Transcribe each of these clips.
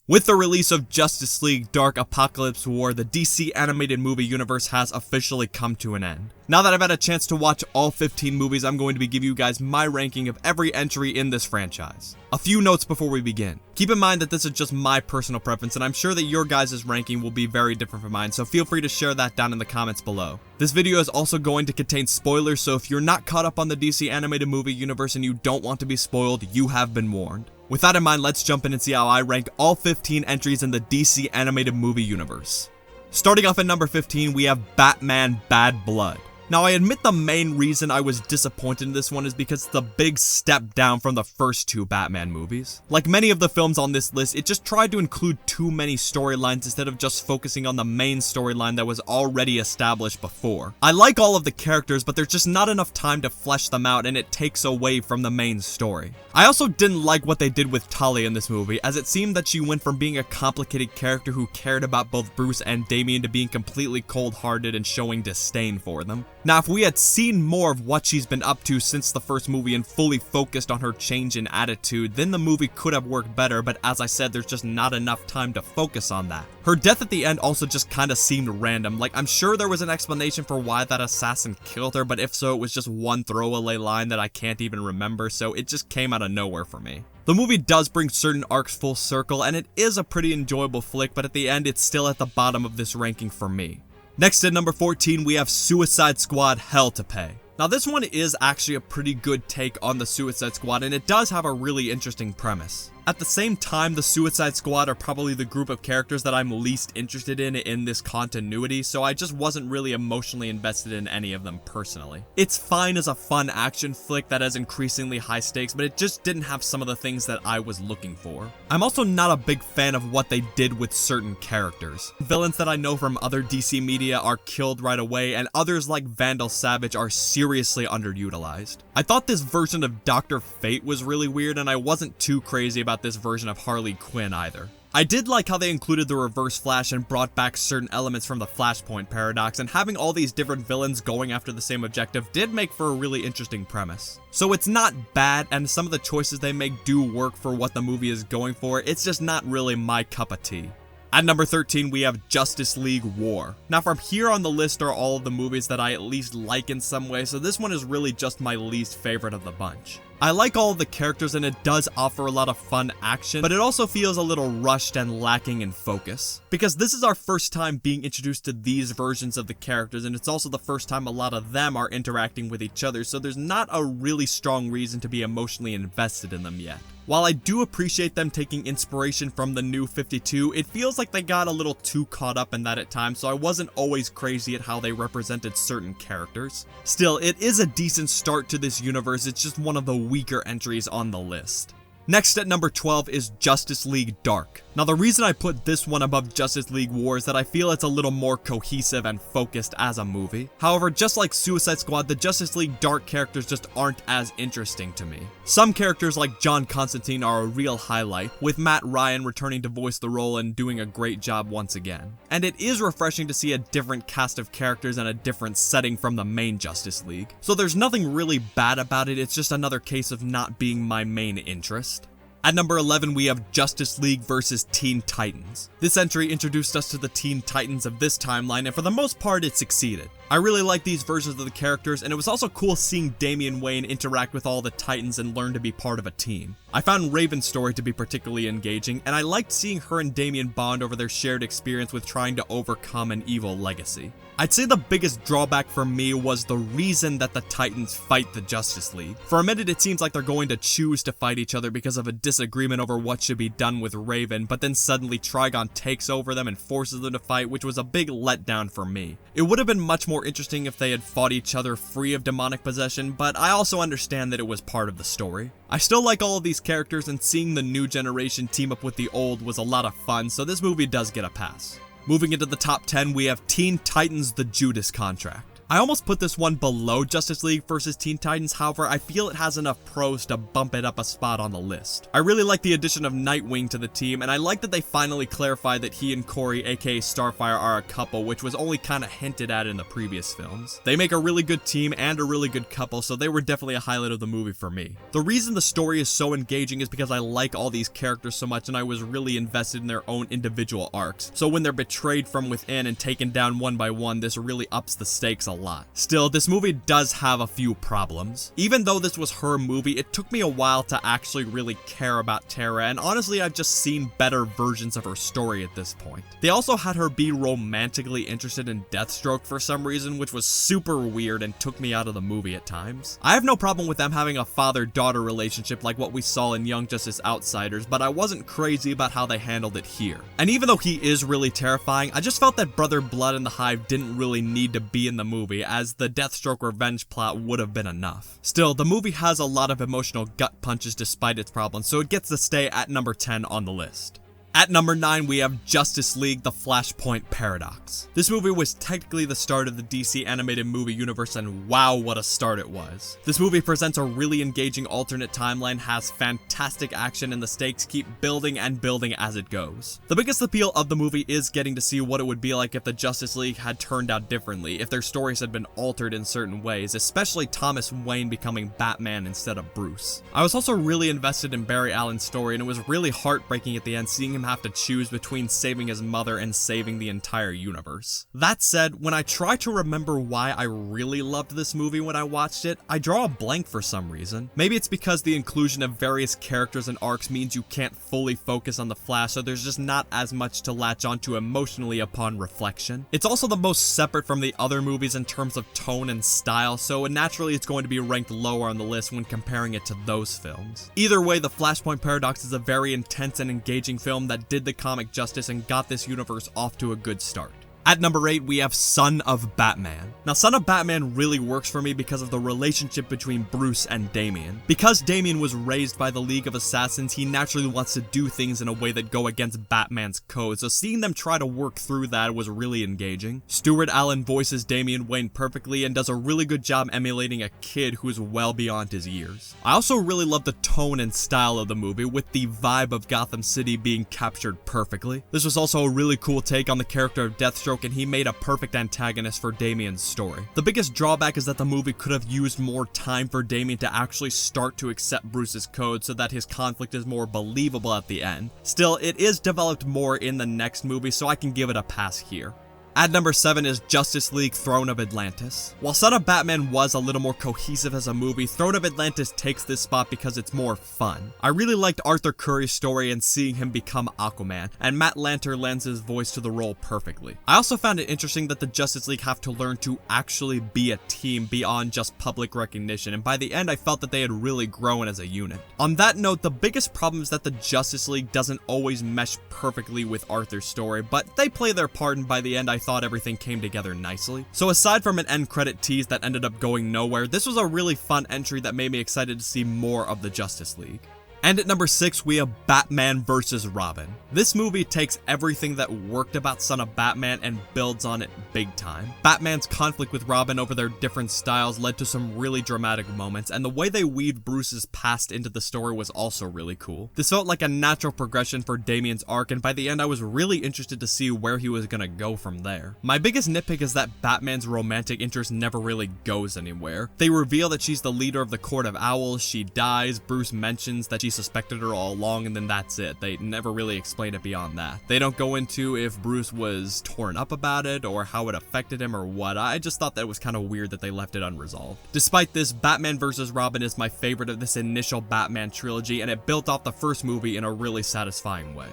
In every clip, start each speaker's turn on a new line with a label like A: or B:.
A: With the release of Justice League Dark Apokolips War, the DC animated movie universe has officially come to an end. Now that I've had a chance to watch all 15 movies, I'm going to be giving you guys my ranking of every entry in this franchise. A few notes before we begin. Keep in mind that this is just my personal preference, and I'm sure that your guys' ranking will be very different from mine, so feel free to share that down in the comments below. This video is also going to contain spoilers, so if you're not caught up on the DC animated movie universe and you don't want to be spoiled, you have been warned. With that in mind, let's jump in and see how I rank all 15 entries in the DC animated movie universe. Starting off at number 15, we have Batman Bad Blood. Now, I admit the main reason I was disappointed in this one is because it's a big step down from the first two Batman movies. Like many of the films on this list, it just tried to include too many storylines instead of just focusing on the main storyline that was already established before. I like all of the characters, but there's just not enough time to flesh them out, and it takes away from the main story. I also didn't like what they did with Talia in this movie, as it seemed that she went from being a complicated character who cared about both Bruce and Damian to being completely cold-hearted and showing disdain for them. Now, if we had seen more of what she's been up to since the first movie and fully focused on her change in attitude, then the movie could have worked better, but as I said, there's just not enough time to focus on that. Her death at the end also just kinda seemed random. Like, I'm sure there was an explanation for why that assassin killed her, but if so, it was just one throwaway line that I can't even remember, so it just came out of nowhere for me. The movie does bring certain arcs full circle, and it is a pretty enjoyable flick, but at the end, it's still at the bottom of this ranking for me. Next at number 14, we have Suicide Squad Hell to Pay. Now, this one is actually a pretty good take on the Suicide Squad, and it does have a really interesting premise. At the same time, the Suicide Squad are probably the group of characters that I'm least interested in this continuity, so I just wasn't really emotionally invested in any of them personally. It's fine as a fun action flick that has increasingly high stakes, but it just didn't have some of the things that I was looking for. I'm also not a big fan of what they did with certain characters. Villains that I know from other DC media are killed right away, and others like Vandal Savage are seriously underutilized. I thought this version of Dr. Fate was really weird, and I wasn't too crazy about this version of Harley Quinn either. I did like how they included the Reverse Flash and brought back certain elements from the Flashpoint paradox, and having all these different villains going after the same objective did make for a really interesting premise. So it's not bad, and some of the choices they make do work for what the movie is going for, it's just not really my cup of tea. At number 13, we have Justice League War. Now, from here on the list are all of the movies that I at least like in some way, so this one is really just my least favorite of the bunch. I like all of the characters, and it does offer a lot of fun action, but it also feels a little rushed and lacking in focus. Because this is our first time being introduced to these versions of the characters, and it's also the first time a lot of them are interacting with each other, so there's not a really strong reason to be emotionally invested in them yet. While I do appreciate them taking inspiration from the New 52, it feels like they got a little too caught up in that at times, so I wasn't always crazy at how they represented certain characters. Still, it is a decent start to this universe, it's just one of the weaker entries on the list. Next at number 12 is Justice League Dark. Now, the reason I put this one above Justice League War is that I feel it's a little more cohesive and focused as a movie. However, just like Suicide Squad, the Justice League Dark characters just aren't as interesting to me. Some characters like John Constantine are a real highlight, with Matt Ryan returning to voice the role and doing a great job once again. And it is refreshing to see a different cast of characters and a different setting from the main Justice League. So there's nothing really bad about it, it's just another case of not being my main interest. At number 11, we have Justice League vs. Teen Titans. This entry introduced us to the Teen Titans of this timeline, and for the most part, it succeeded. I really like these versions of the characters, and it was also cool seeing Damian Wayne interact with all the Titans and learn to be part of a team. I found Raven's story to be particularly engaging, and I liked seeing her and Damian bond over their shared experience with trying to overcome an evil legacy. I'd say the biggest drawback for me was the reason that the Titans fight the Justice League. For a minute, it seems like they're going to choose to fight each other because of a disagreement over what should be done with Raven, but then suddenly Trigon takes over them and forces them to fight, which was a big letdown for me. It would have been much more interesting if they had fought each other free of demonic possession, but I also understand that it was part of the story. I still like all of these characters, and seeing the new generation team up with the old was a lot of fun, so this movie does get a pass. Moving into the top 10, we have Teen Titans: The Judas Contract. I almost put this one below Justice League vs Teen Titans, however, I feel it has enough pros to bump it up a spot on the list. I really like the addition of Nightwing to the team, and I like that they finally clarified that he and Corey, aka Starfire, are a couple, which was only kinda hinted at in the previous films. They make a really good team and a really good couple, so they were definitely a highlight of the movie for me. The reason the story is so engaging is because I like all these characters so much and I was really invested in their own individual arcs. So when they're betrayed from within and taken down one by one, this really ups the stakes a lot. Still, this movie does have a few problems. Even though this was her movie, it took me a while to actually really care about Tara, and honestly I've just seen better versions of her story at this point. They also had her be romantically interested in Deathstroke for some reason, which was super weird and took me out of the movie at times. I have no problem with them having a father-daughter relationship like what we saw in Young Justice Outsiders, but I wasn't crazy about how they handled it here. And even though he is really terrifying, I just felt that Brother Blood and the Hive didn't really need to be in the movie, as the Deathstroke revenge plot would have been enough. Still, the movie has a lot of emotional gut punches despite its problems, so it gets to stay at number 10 on the list. At number 9, we have Justice League: The Flashpoint Paradox. This movie was technically the start of the DC animated movie universe, and wow, what a start it was. This movie presents a really engaging alternate timeline, has fantastic action, and the stakes keep building and building as it goes. The biggest appeal of the movie is getting to see what it would be like if the Justice League had turned out differently, if their stories had been altered in certain ways, especially Thomas Wayne becoming Batman instead of Bruce. I was also really invested in Barry Allen's story, and it was really heartbreaking at the end seeing him have to choose between saving his mother and saving the entire universe. That said, when I try to remember why I really loved this movie when I watched it, I draw a blank for some reason. Maybe it's because the inclusion of various characters and arcs means you can't fully focus on the Flash, so there's just not as much to latch onto emotionally upon reflection. It's also the most separate from the other movies in terms of tone and style, so naturally it's going to be ranked lower on the list when comparing it to those films. Either way, The Flashpoint Paradox is a very intense and engaging film that did the comic justice and got this universe off to a good start. At number 8, we have Son of Batman. Now, Son of Batman really works for me because of the relationship between Bruce and Damian. Because Damian was raised by the League of Assassins, he naturally wants to do things in a way that go against Batman's code, so seeing them try to work through that was really engaging. Stuart Allen voices Damian Wayne perfectly and does a really good job emulating a kid who is well beyond his years. I also really love the tone and style of the movie, with the vibe of Gotham City being captured perfectly. This was also a really cool take on the character of Deathstroke, and he made a perfect antagonist for Damian's story. The biggest drawback is that the movie could have used more time for Damian to actually start to accept Bruce's code so that his conflict is more believable at the end. Still, it is developed more in the next movie, so I can give it a pass here. At number 7 is Justice League: Throne of Atlantis. While Son of Batman was a little more cohesive as a movie, Throne of Atlantis takes this spot because it's more fun. I really liked Arthur Curry's story and seeing him become Aquaman, and Matt Lanter lends his voice to the role perfectly. I also found it interesting that the Justice League have to learn to actually be a team beyond just public recognition, and by the end I felt that they had really grown as a unit. On that note, the biggest problem is that the Justice League doesn't always mesh perfectly with Arthur's story, but they play their part, and by the end I thought everything came together nicely. So aside from an end credit tease that ended up going nowhere, this was a really fun entry that made me excited to see more of the Justice League. And at number 6, we have Batman vs. Robin. This movie takes everything that worked about Son of Batman and builds on it big time. Batman's conflict with Robin over their different styles led to some really dramatic moments, and the way they weaved Bruce's past into the story was also really cool. This felt like a natural progression for Damian's arc, and by the end I was really interested to see where he was gonna go from there. My biggest nitpick is that Batman's romantic interest never really goes anywhere. They reveal that she's the leader of the Court of Owls, she dies, Bruce mentions that she suspected her all along, and then that's it. They never really explain it beyond that. They don't go into if Bruce was torn up about it or how it affected him or what. I just thought that it was kind of weird that they left it unresolved. Despite this, Batman vs. Robin is my favorite of this initial Batman trilogy, and it built off the first movie in a really satisfying way.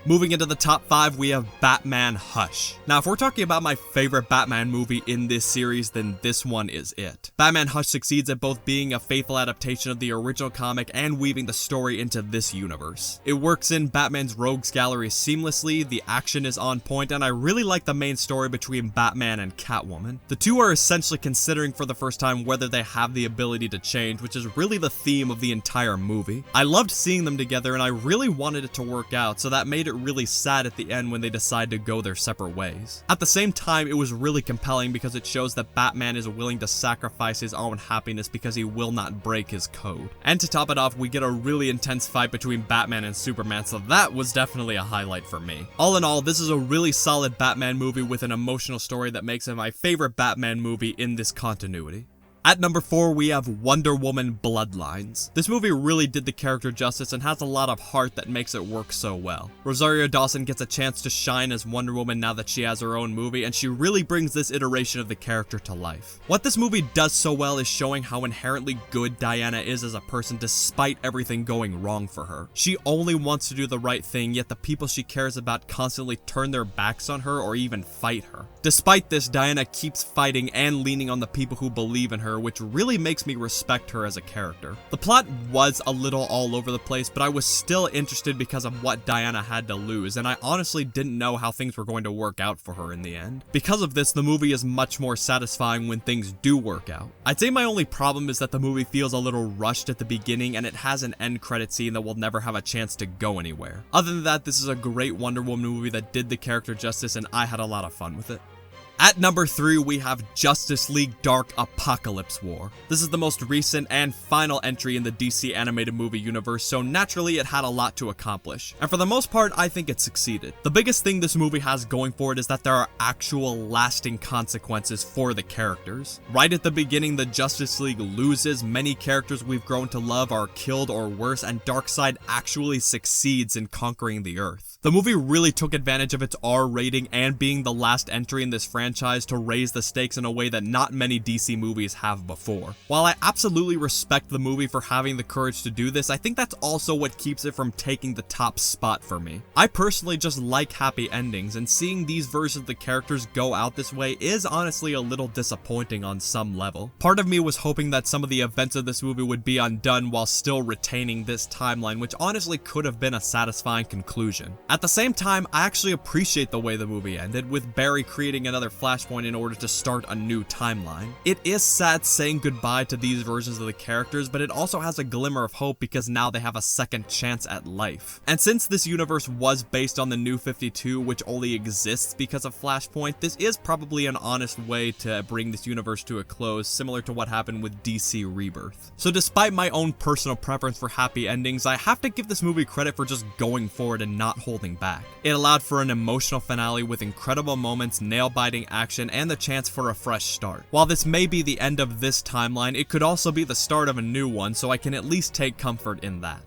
A: Moving into the top 5, we have Batman Hush. Now, if we're talking about my favorite Batman movie in this series, then this one is it. Batman Hush succeeds at both being a faithful adaptation of the original comic and weaving the story into this universe. It works in Batman's rogues gallery seamlessly, the action is on point, and I really like the main story between Batman and Catwoman. The two are essentially considering for the first time whether they have the ability to change, which is really the theme of the entire movie. I loved seeing them together, and I really wanted it to work out, so that made it it really sad at the end when they decide to go their separate ways. At the same time, it was really compelling because it shows that Batman is willing to sacrifice his own happiness because he will not break his code. And to top it off, we get a really intense fight between Batman and Superman, so that was definitely a highlight for me. All in all, this is a really solid Batman movie with an emotional story that makes it my favorite Batman movie in this continuity. At number 4, we have Wonder Woman Bloodlines. This movie really did the character justice and has a lot of heart that makes it work so well. Rosario Dawson gets a chance to shine as Wonder Woman now that she has her own movie, and she really brings this iteration of the character to life. What this movie does so well is showing how inherently good Diana is as a person despite everything going wrong for her. She only wants to do the right thing, yet the people she cares about constantly turn their backs on her or even fight her. Despite this, Diana keeps fighting and leaning on the people who believe in her, which really makes me respect her as a character. The plot was a little all over the place, but I was still interested because of what Diana had to lose, and I honestly didn't know how things were going to work out for her in the end. Because of this, the movie is much more satisfying when things do work out. I'd say my only problem is that the movie feels a little rushed at the beginning, and it has an end credit scene that will never have a chance to go anywhere. Other than that, this is a great Wonder Woman movie that did the character justice, and I had a lot of fun with it. At number 3, we have Justice League Dark Apokolips War. This is the most recent and final entry in the DC animated movie universe, so naturally it had a lot to accomplish. And for the most part, I think it succeeded. The biggest thing this movie has going for it is that there are actual lasting consequences for the characters. Right at the beginning, the Justice League loses, many characters we've grown to love are killed or worse, and Darkseid actually succeeds in conquering the Earth. The movie really took advantage of its R rating and being the last entry in this franchise to raise the stakes in a way that not many DC movies have before. While I absolutely respect the movie for having the courage to do this, I think that's also what keeps it from taking the top spot for me. I personally just like happy endings, and seeing these versions of the characters go out this way is honestly a little disappointing on some level. Part of me was hoping that some of the events of this movie would be undone while still retaining this timeline, which honestly could have been a satisfying conclusion. At the same time, I actually appreciate the way the movie ended, with Barry creating another flashpoint in order to start a new timeline. It is sad saying goodbye to these versions of the characters, but it also has a glimmer of hope because now they have a second chance at life. And since this universe was based on the New 52, which only exists because of Flashpoint, this is probably an honest way to bring this universe to a close, similar to what happened with DC Rebirth. So despite my own personal preference for happy endings, I have to give this movie credit for just going forward and not holding back. It allowed for an emotional finale with incredible moments, nail-biting action, and the chance for a fresh start. While this may be the end of this timeline, it could also be the start of a new one, so I can at least take comfort in that.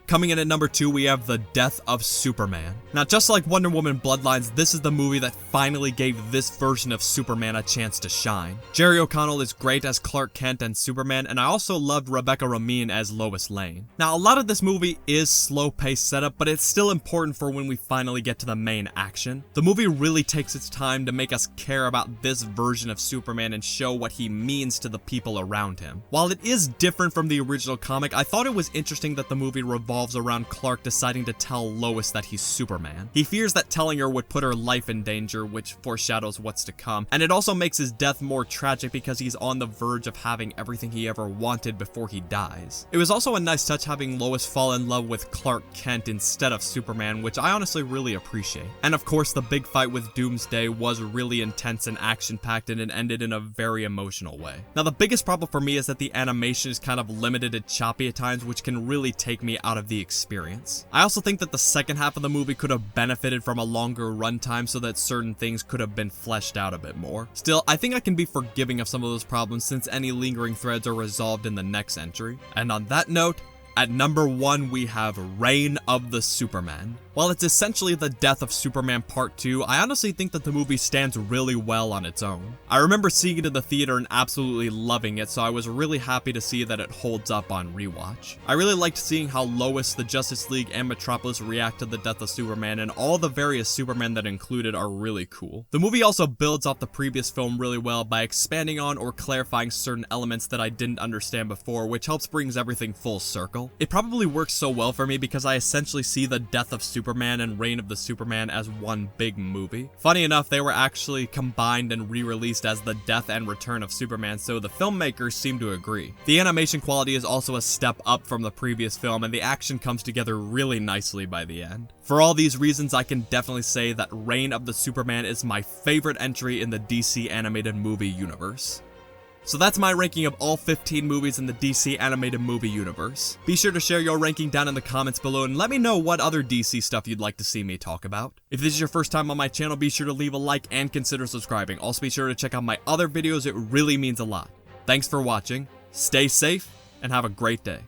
A: Coming in at number 2, we have The Death of Superman. Now, just like Wonder Woman Bloodlines, this is the movie that finally gave this version of Superman a chance to shine. Jerry O'Connell is great as Clark Kent and Superman, and I also loved Rebecca Romijn as Lois Lane. Now, a lot of this movie is slow-paced setup, but it's still important for when we finally get to the main action. The movie really takes its time to make us care about this version of Superman and show what he means to the people around him. While it is different from the original comic, I thought it was interesting that the movie revolves around Clark deciding to tell Lois that he's Superman. He fears that telling her would put her life in danger, which foreshadows what's to come, and it also makes his death more tragic because he's on the verge of having everything he ever wanted before he dies. It was also a nice touch having Lois fall in love with Clark Kent instead of Superman, which I honestly really appreciate. And of course, the big fight with Doomsday was really intense and action-packed, and it ended in a very emotional way. Now, the biggest problem for me is that the animation is kind of limited and choppy at times, which can really take me out of the experience. I also think that the second half of the movie could have benefited from a longer runtime so that certain things could have been fleshed out a bit more. Still, I think I can be forgiving of some of those problems since any lingering threads are resolved in the next entry. And on that note, at number 1, we have Reign of the Supermen. While it's essentially the death of Superman Part 2, I honestly think that the movie stands really well on its own. I remember seeing it in the theater and absolutely loving it, so I was really happy to see that it holds up on rewatch. I really liked seeing how Lois, the Justice League, and Metropolis react to the death of Superman, and all the various Supermen that included are really cool. The movie also builds off the previous film really well by expanding on or clarifying certain elements that I didn't understand before, which helps brings everything full circle. symmetrical. It probably works so well for me because I essentially see the death of Superman and Reign of the Superman as one big movie. Funny enough, they were actually combined and re-released as the death and return of Superman, so the filmmakers seem to agree. The animation quality is also a step up from the previous film, and the action comes together really nicely by the end. For all these reasons, I can definitely say that Reign of the Superman is my favorite entry in the DC animated movie universe. So that's my ranking of all 15 movies in the DC animated movie universe. Be sure to share your ranking down in the comments below and let me know what other DC stuff you'd like to see me talk about. If this is your first time on my channel, be sure to leave a like and consider subscribing. Also be sure to check out my other videos, it really means a lot. Thanks for watching, stay safe, and have a great day.